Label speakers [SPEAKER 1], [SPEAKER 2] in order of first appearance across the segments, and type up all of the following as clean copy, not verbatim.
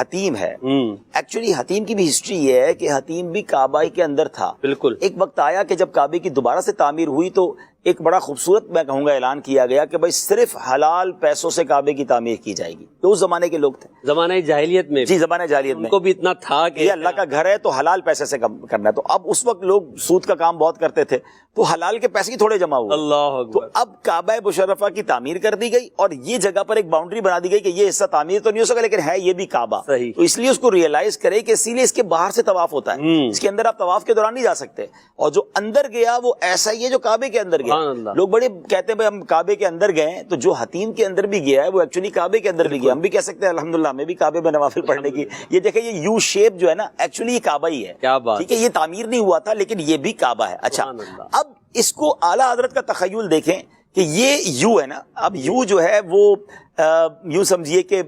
[SPEAKER 1] حتیم ہے، ایکچولی حتیم کی بھی ہسٹری یہ ہے کہ حتیم بھی کعبہ کے اندر تھا.
[SPEAKER 2] بالکل.
[SPEAKER 1] ایک وقت آیا کہ جب کعبے کی دوبارہ سے تعمیر ہوئی تو ایک بڑا خوبصورت میں کہوں گا اعلان کیا گیا کہ بھائی صرف حلال پیسوں سے کعبے کی تعمیر کی جائے گی. تو اس زمانے کے لوگ تھے،
[SPEAKER 2] زمانہ جاہلیت میں.
[SPEAKER 1] جی زمانہ جاہلیت میں
[SPEAKER 2] ان کو بھی اتنا تھا کہ
[SPEAKER 1] یہ اللہ کا گھر ہے تو حلال پیسے سے کرنا ہے. تو اب اس وقت لوگ سود کا کام بہت کرتے تھے تو حلال کے پیسے ہی تھوڑے جمع ہوئے.
[SPEAKER 2] اللہ
[SPEAKER 1] تو
[SPEAKER 2] اکبر.
[SPEAKER 1] اب کعبہ مشرفہ کی تعمیر کر دی گئی اور یہ جگہ پر ایک باؤنڈری بنا دی گئی کہ یہ حصہ تعمیر تو نہیں ہو سکا لیکن ہے یہ بھی کعبہ.
[SPEAKER 2] صحیح.
[SPEAKER 1] تو اس لیے اس کو ریئلائز کرے کہ اسی لیے اس کے باہر سے طواف ہوتا ہے، اس کے اندر آپ طواف کے دوران نہیں جا سکتے. اور جو اندر گیا وہ ایسا ہی ہے جو کعبے کے اندر گیا. لوگ بڑے کہتے ہیں بھائی ہم کعبے کے اندر گئے، تو جو حتیم کے اندر بھی گیا ہے وہ ایکچولی کعبے کے اندر بھی گیا. ہم بھی کہہ سکتے ہیں الحمدللہ ہمیں بھی کعبے میں نوافل پڑھنے کی. یہ دیکھیں یہ یو شیپ جو ہے نا ایکچولی یہ کعبہ ہی ہے.
[SPEAKER 2] کیا بات.
[SPEAKER 1] ٹھیک ہے، یہ تعمیر نہیں ہوا تھا لیکن یہ بھی کعبہ ہے. اچھا اب اس کو اعلیٰ حضرت کا تخیل دیکھیں کہ یہ یو ہے نا، اب یو جو ہے وہ یوں سمجھیے کہ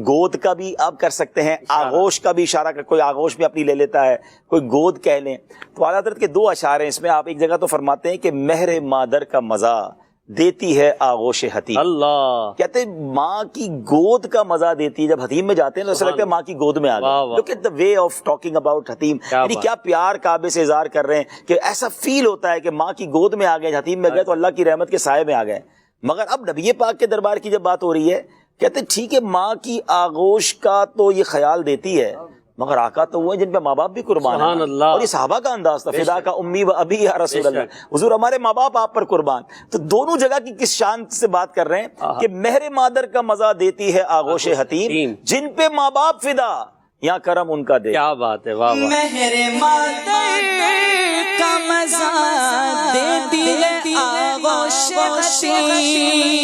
[SPEAKER 1] گود کا بھی آپ کر سکتے ہیں، آغوش کا بھی اشارہ کر، کوئی آغوش بھی اپنی لے لیتا ہے، کوئی گود کہہ لیں. تو اعلیٰ حضرت کے دو اشعار ہیں اس میں. آپ ایک جگہ تو فرماتے ہیں کہ مہر مادر کا مزہ دیتی ہے آغوش حتیم.
[SPEAKER 2] اللہ
[SPEAKER 1] کہتے ہیں ماں کی گود کا مزہ دیتی ہے. جب حتیم میں جاتے ہیں تو ایسا لگتا ہے ماں کی گود میں آ گئے. Look at the way of talking about Hatim, یعنی کیا پیار کعبے سے اظہار کر رہے ہیں کہ ایسا فیل ہوتا ہے کہ ماں کی گود میں آ گئے. حتیم میں گئے تو اللہ کی رحمت کے سائے میں آ گئے. مگر اب نبی پاک کے دربار کی جب بات ہو رہی ہے کہتے ہیں ٹھیک ہے ماں کی آغوش کا تو یہ خیال دیتی ہے مگر آقا تو وہ ہیں جن پہ ماں باپ بھی قربان ہیں. اور یہ صحابہ کا انداز تھا، فدا کا امی و ابی یا رسول اللہ، حضور ہمارے ماں باپ آپ پر قربان. تو دونوں جگہ کی کس شان سے بات کر رہے ہیں کہ مہر مادر کا مزہ دیتی ہے آغوش حتیم، جن پہ ماں باپ فدا یا کرم ان کا دے.
[SPEAKER 2] کیا بات ہے. واہ واہ.
[SPEAKER 3] مہر مادر کا مزہ دیتی ہے آغوش حتیم.